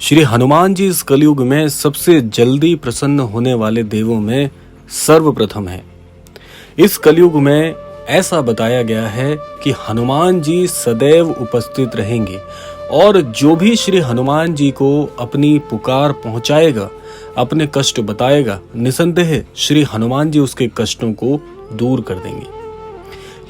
श्री हनुमान जी इस कलयुग में सबसे जल्दी प्रसन्न होने वाले देवों में सर्वप्रथम है। इस कलयुग में ऐसा बताया गया है कि हनुमान जी सदैव उपस्थित रहेंगे और जो भी श्री हनुमान जी को अपनी पुकार पहुंचाएगा, अपने कष्ट बताएगा, निसंदेह श्री हनुमान जी उसके कष्टों को दूर कर देंगे।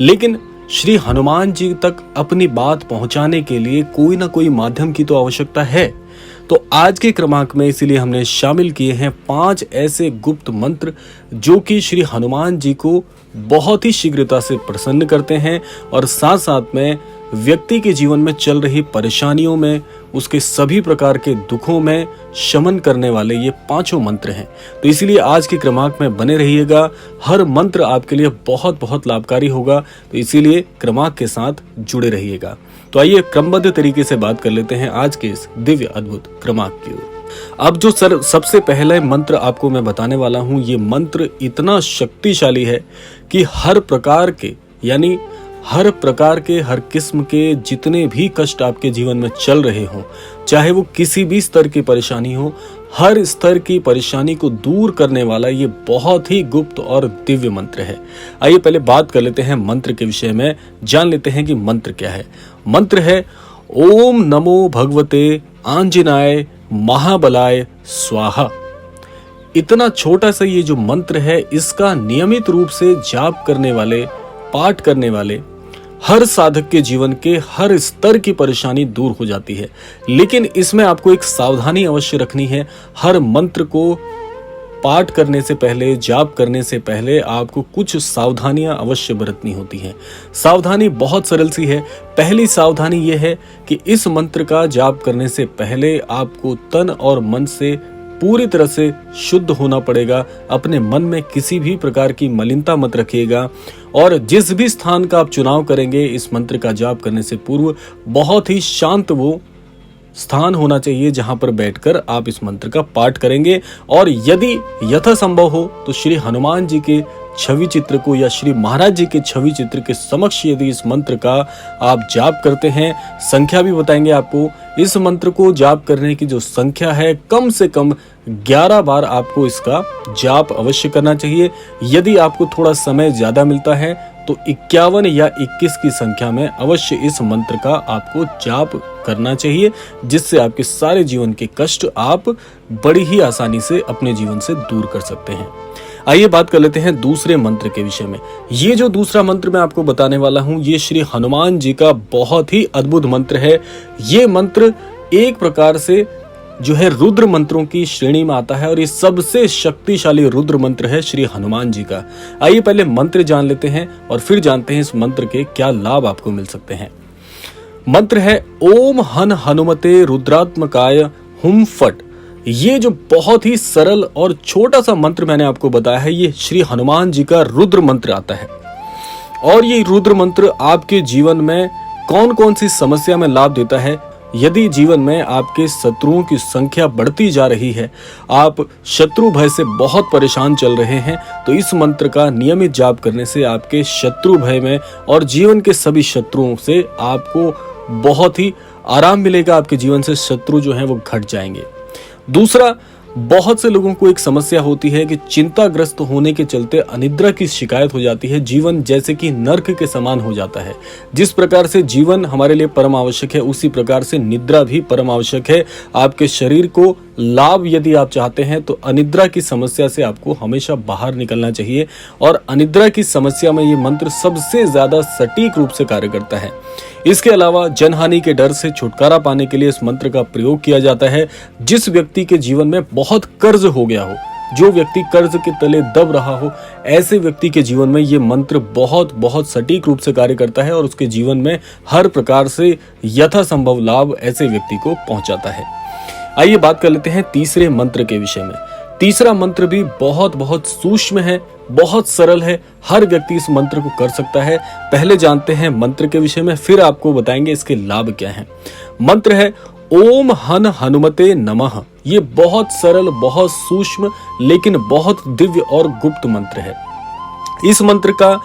लेकिन श्री हनुमान जी तक अपनी बात पहुंचाने के लिए कोई ना कोई माध्यम की तो आवश्यकता है। तो आज के क्रमांक में इसीलिए हमने शामिल किए हैं 5 ऐसे गुप्त मंत्र जो कि श्री हनुमान जी को बहुत ही शीघ्रता से प्रसन्न करते हैं और साथ साथ में व्यक्ति के जीवन में चल रही परेशानियों में, उसके सभी प्रकार के दुखों में शमन करने वाले ये 5 मंत्र हैं। तो इसीलिए आज के क्रमांक में बने रहिएगा। हर मंत्र आपके लिए बहुत बहुत लाभकारी होगा, तो इसीलिए क्रमांक के साथ जुड़े रहिएगा। तो आइए क्रमबद्ध तरीके से बात कर लेते हैं आज के इस दिव्य अद्भुत क्रमांक की ओर। अब जो सबसे पहले मंत्र आपको मैं बताने वाला हूं, ये मंत्र इतना शक्तिशाली है कि हर प्रकार के हर किस्म के जितने भी कष्ट आपके जीवन में चल रहे हों, चाहे वो किसी भी स्तर की परेशानी हो, हर स्तर की परेशानी को दूर करने वाला ये बहुत ही गुप्त और दिव्य मंत्र है। आइए पहले बात कर लेते हैं मंत्र के विषय में, जान लेते हैं कि मंत्र क्या है। मंत्र है ओम नमो भगवते आंजनाय महाबलाय स्वाहा। इतना छोटा सा ये जो मंत्र है, इसका नियमित रूप से जाप करने वाले, पाठ करने वाले हर साधक के जीवन के हर स्तर की परेशानी दूर हो जाती है। लेकिन इसमें आपको एक सावधानी अवश्य रखनी है। हर मंत्र को पाठ करने से पहले, जाप करने से पहले आपको कुछ सावधानियां अवश्य बरतनी होती हैं। सावधानी बहुत सरल सी है। पहली सावधानी यह है कि इस मंत्र का जाप करने से पहले आपको तन और मन से पूरी तरह से शुद्ध होना पड़ेगा। अपने मन में किसी भी प्रकार की मलिनता मत रखिएगा और जिस भी स्थान का आप चुनाव करेंगे इस मंत्र का जाप करने से पूर्व, बहुत ही शांत वो स्थान होना चाहिए जहां पर बैठकर आप इस मंत्र का पाठ करेंगे। और यदि यथासंभव हो तो श्री हनुमान जी के छवि चित्र को या श्री महाराज जी के छवि चित्र के समक्ष यदि इस मंत्र का आप जाप करते हैं, संख्या भी बताएंगे आपको। इस मंत्र को जाप करने की जो संख्या है, कम से कम 11 बार आपको इसका जाप अवश्य करना चाहिए। यदि आपको थोड़ा समय ज्यादा मिलता है तो 51 या 21 की संख्या में अवश्य इस मंत्र का आपको जाप करना चाहिए, जिससे आपके सारे जीवन के कष्ट आप बड़ी ही आसानी से अपने जीवन से दूर कर सकते हैं। आइए बात कर लेते हैं दूसरे मंत्र के विषय में। ये जो दूसरा मंत्र मैं आपको बताने वाला हूं, ये श्री हनुमान जी का बहुत ही अद्भुत मंत्र है। ये मंत्र एक प्रकार से जो है रुद्र मंत्रों की श्रेणी में आता है और ये सबसे शक्तिशाली रुद्र मंत्र है श्री हनुमान जी का। आइए पहले मंत्र जान लेते हैं और फिर जानते हैं इस मंत्र के क्या लाभ आपको मिल सकते हैं। मंत्र है ओम हन हनुमते रुद्रात्मकाय हुम फट। ये जो बहुत ही सरल और छोटा सा मंत्र मैंने आपको बताया है, ये श्री हनुमान जी का रुद्र मंत्र आता है। और ये रुद्र मंत्र आपके जीवन में कौन कौन सी समस्या में लाभ देता है। यदि जीवन में आपके शत्रुओं की संख्या बढ़ती जा रही है, आप शत्रु भय से बहुत परेशान चल रहे हैं, तो इस मंत्र का नियमित जाप करने से आपके शत्रु भय में और जीवन के सभी शत्रुओं से आपको बहुत ही आराम मिलेगा। आपके जीवन से शत्रु जो हैं वो घट जाएंगे। दूसरा, बहुत से लोगों को एक समस्या होती है कि चिंताग्रस्त होने के चलते अनिद्रा की शिकायत हो जाती है। जीवन जैसे कि नर्क के समान हो जाता है। जिस प्रकार से जीवन हमारे लिए परम आवश्यक है, उसी प्रकार से निद्रा भी परम आवश्यक है। आपके शरीर को लाभ यदि आप चाहते हैं तो अनिद्रा की समस्या से आपको हमेशा बाहर निकलना चाहिए। और अनिद्रा की समस्या में ये मंत्र सबसे ज्यादा सटीक रूप से कार्य करता है। इसके अलावा जनहानि के डर से छुटकारा पाने के लिए इस मंत्र का प्रयोग किया जाता है। जिस व्यक्ति के जीवन में बहुत कर्ज हो गया हो, जो व्यक्ति कर्ज के तले दब रहा हो, ऐसे व्यक्ति के जीवन में ये मंत्र बहुत बहुत सटीक रूप से कार्य करता है और उसके जीवन में हर प्रकार से यथासंभव लाभ ऐसे व्यक्ति को पहुंचाता है। आइए बात कर लेते हैं तीसरे मंत्र के विषय में। तीसरा मंत्र भी बहुत बहुत सूक्ष्म है, बहुत सरल है। हर व्यक्ति इस मंत्र को कर सकता है। पहले जानते हैं मंत्र के विषय में, फिर आपको बताएंगे इसके लाभ क्या हैं। मंत्र है ओम हन हनुमते नमः। ये बहुत सरल, बहुत सूक्ष्म, लेकिन बहुत दिव्य और गुप्त मंत्र है। इस मंत्र का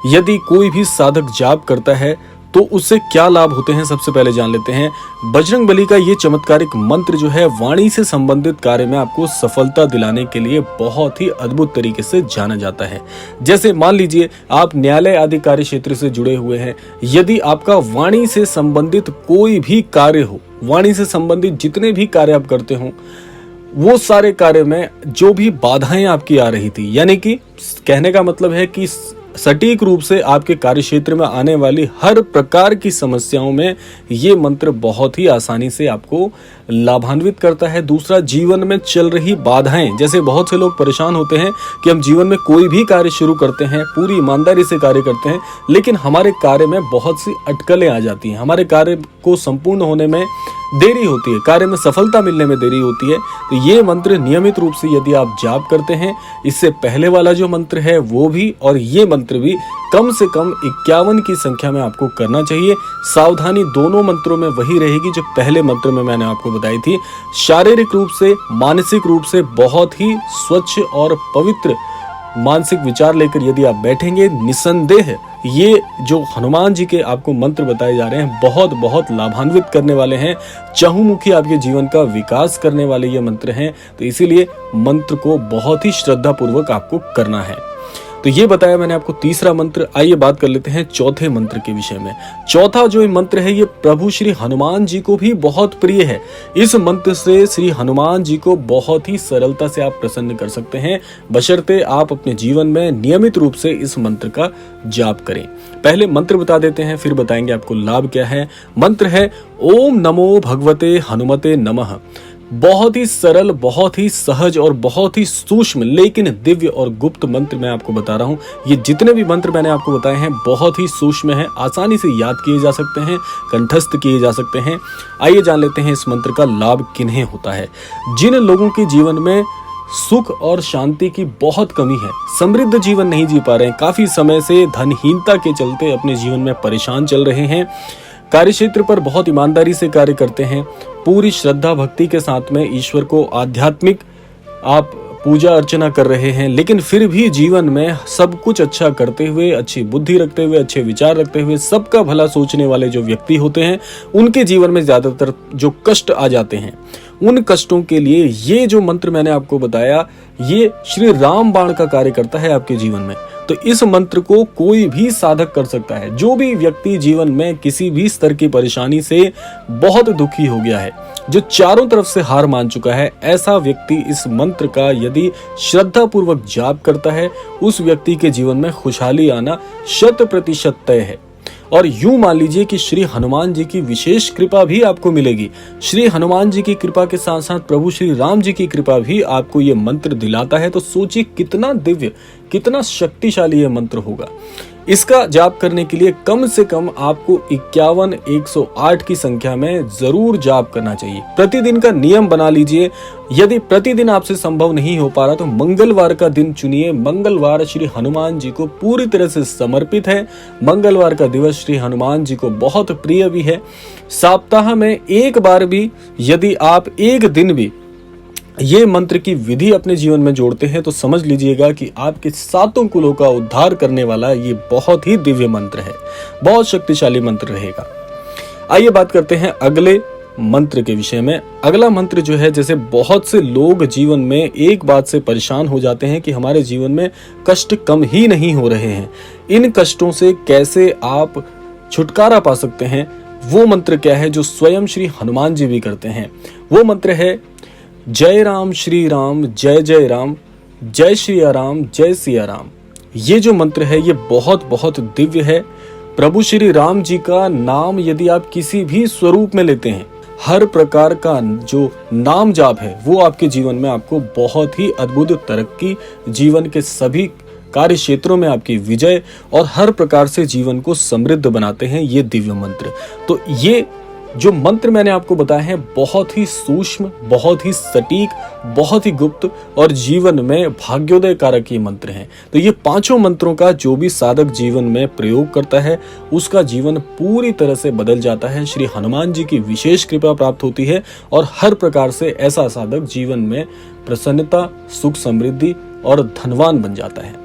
यदि कोई भी साधक जाप करता है तो उससे क्या लाभ होते हैं सबसे पहले जान लेते हैं। बजरंग बली का ये चमत्कारिक मंत्र जो है वाणी से संबंधित कार्य में आपको सफलता दिलाने के लिए बहुत ही अद्भुत तरीके से जाना जाता है। जैसे मान लीजिए आप न्यायालय आदि कार्य क्षेत्र से जुड़े हुए हैं, यदि आपका वाणी से संबंधित कोई भी कार्य हो, वाणी से संबंधित जितने भी कार्य आप करते हो, वो सारे कार्य में जो भी बाधाएं आपकी आ रही थी, यानी कि कहने का मतलब है कि सटीक रूप से आपके कार्य क्षेत्र में आने वाली हर प्रकार की समस्याओं में ये मंत्र बहुत ही आसानी से आपको लाभान्वित करता है। दूसरा, जीवन में चल रही बाधाएं, जैसे बहुत से लोग परेशान होते हैं कि हम जीवन में कोई भी कार्य शुरू करते हैं, पूरी ईमानदारी से कार्य करते हैं, लेकिन हमारे कार्य में बहुत सी अटकलें आ जाती हैं, हमारे कार्य को संपूर्ण होने में देरी होती है, कार्य में सफलता मिलने में देरी होती है। तो ये मंत्र नियमित रूप से यदि आप जाप करते हैं, इससे पहले वाला जो मंत्र है वो भी और ये मंत्र भी कम से कम 51 की संख्या में आपको करना चाहिए। सावधानी दोनों मंत्रों में वही रहेगी जो पहले मंत्र में मैंने आपको बताई थी। शारीरिक रूप से, मानसिक रूप से बहुत ही स्वच्छ और पवित्र मानसिक विचार लेकर यदि आप बैठेंगे, निसंदेह ये जो हनुमान जी के आपको मंत्र बताए जा रहे हैं बहुत बहुत लाभान्वित करने वाले हैं, चहुमुखी आपके जीवन का विकास करने वाले ये मंत्र हैं। तो इसीलिए मंत्र को बहुत ही श्रद्धा पूर्वक आपको करना है। तो ये बताया मैंने आपको तीसरा मंत्र। आइए बात कर लेते हैं चौथे मंत्र के विषय में। चौथा जो मंत्र है ये प्रभु श्री हनुमान जी को भी बहुत प्रिय है। इस मंत्र से श्री हनुमान जी को बहुत ही सरलता से आप प्रसन्न कर सकते हैं, बशर्ते आप अपने जीवन में नियमित रूप से इस मंत्र का जाप करें। पहले मंत्र बता देते हैं, फिर बताएंगे आपको लाभ क्या है। मंत्र है ओम नमो भगवते हनुमते नमः। बहुत ही सरल, बहुत ही सहज और बहुत ही सूक्ष्म लेकिन दिव्य और गुप्त मंत्र मैं आपको बता रहा हूं। ये जितने भी मंत्र मैंने आपको बताए हैं बहुत ही सूक्ष्म हैं, आसानी से याद किए जा सकते हैं, कंठस्थ किए जा सकते हैं। आइए जान लेते हैं इस मंत्र का लाभ किन्हें होता है। जिन लोगों के जीवन में सुख और शांति की बहुत कमी है, समृद्ध जीवन नहीं जी पा रहे हैं, काफी समय से धनहीनता के चलते अपने जीवन में परेशान चल रहे हैं, कार्यक्षेत्र पर बहुत ईमानदारी से कार्य करते हैं, पूरी श्रद्धा भक्ति के साथ में ईश्वर को आध्यात्मिक आप पूजा अर्चना कर रहे हैं, लेकिन फिर भी जीवन में सब कुछ अच्छा करते हुए, अच्छी बुद्धि रखते हुए, अच्छे विचार रखते हुए, सबका भला सोचने वाले जो व्यक्ति होते हैं उनके जीवन में ज्यादातर जो कष्ट आ जाते हैं, उन कष्टों के लिए ये जो मंत्र मैंने आपको बताया ये श्री राम बाण का कार्य करता है आपके जीवन में। तो इस मंत्र को कोई भी साधक कर सकता है। जो भी व्यक्ति जीवन में किसी भी स्तर की परेशानी से बहुत दुखी हो गया है, जो चारों तरफ से हार मान चुका है, ऐसा व्यक्ति इस मंत्र का यदि श्रद्धा पूर्वक जाप करता है, उस व्यक्ति के जीवन में खुशहाली आना 100% तय है। और यूं मान लीजिए कि श्री हनुमान जी की विशेष कृपा भी आपको मिलेगी। श्री हनुमान जी की कृपा के साथ साथ प्रभु श्री राम जी की कृपा भी आपको ये मंत्र दिलाता है। तो सोचिए कितना दिव्य, कितना शक्तिशाली ये मंत्र होगा। इसका जाप करने के लिए कम से कम आपको 51 108 की संख्या में जरूर जाप करना चाहिए। प्रतिदिन का नियम बना लीजिए। यदि प्रतिदिन आपसे संभव नहीं हो पा रहा तो मंगलवार का दिन चुनिए। मंगलवार श्री हनुमान जी को पूरी तरह से समर्पित है। मंगलवार का दिवस श्री हनुमान जी को बहुत प्रिय भी है। सप्ताह में एक बार भी यदि आप एक दिन भी ये मंत्र की विधि अपने जीवन में जोड़ते हैं तो समझ लीजिएगा कि आपके सातों कुलों का उद्धार करने वाला ये बहुत ही दिव्य मंत्र है, बहुत शक्तिशाली मंत्र रहेगा। आइए बात करते हैं अगले मंत्र के विषय में। अगला मंत्र जो है, जैसे बहुत से लोग जीवन में एक बात से परेशान हो जाते हैं कि हमारे जीवन में कष्ट कम ही नहीं हो रहे हैं। इन कष्टों से कैसे आप छुटकारा पा सकते हैं, वो मंत्र क्या है जो स्वयं श्री हनुमान जी भी करते हैं। वो मंत्र है जय राम श्री राम जय जय राम, जय श्री राम जय सिया राम। ये जो मंत्र है ये बहुत बहुत दिव्य है। प्रभु श्री राम जी का नाम यदि आप किसी भी स्वरूप में लेते हैं, हर प्रकार का जो नाम जाप है वो आपके जीवन में आपको बहुत ही अद्भुत तरक्की, जीवन के सभी कार्य क्षेत्रों में आपकी विजय और हर प्रकार से जीवन को समृद्ध बनाते हैं ये दिव्य मंत्र। तो ये जो मंत्र मैंने आपको बताया है बहुत ही सूक्ष्म, बहुत ही सटीक, बहुत ही गुप्त और जीवन में भाग्योदय कारक ये मंत्र हैं। तो ये पांचों मंत्रों का जो भी साधक जीवन में प्रयोग करता है उसका जीवन पूरी तरह से बदल जाता है। श्री हनुमान जी की विशेष कृपा प्राप्त होती है और हर प्रकार से ऐसा साधक जीवन में प्रसन्नता, सुख, समृद्धि और धनवान बन जाता है।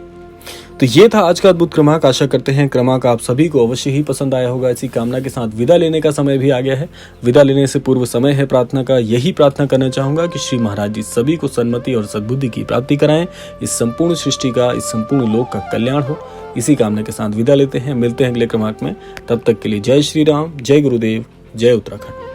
तो ये था आज का अद्भुत क्रमांक। आशा करते हैं क्रमांक आप सभी को अवश्य ही पसंद आया होगा। इसी कामना के साथ विदा लेने का समय भी आ गया है। विदा लेने से पूर्व समय है प्रार्थना का। यही प्रार्थना करना चाहूंगा कि श्री महाराज जी सभी को सन्मति और सद्बुद्धि की प्राप्ति कराएं। इस संपूर्ण सृष्टि का, इस संपूर्ण लोक का कल्याण हो। इसी कामना के साथ विदा लेते हैं। मिलते हैं अगले क्रमांक में। तब तक के लिए जय श्री राम, जय गुरुदेव, जय उत्तराखंड।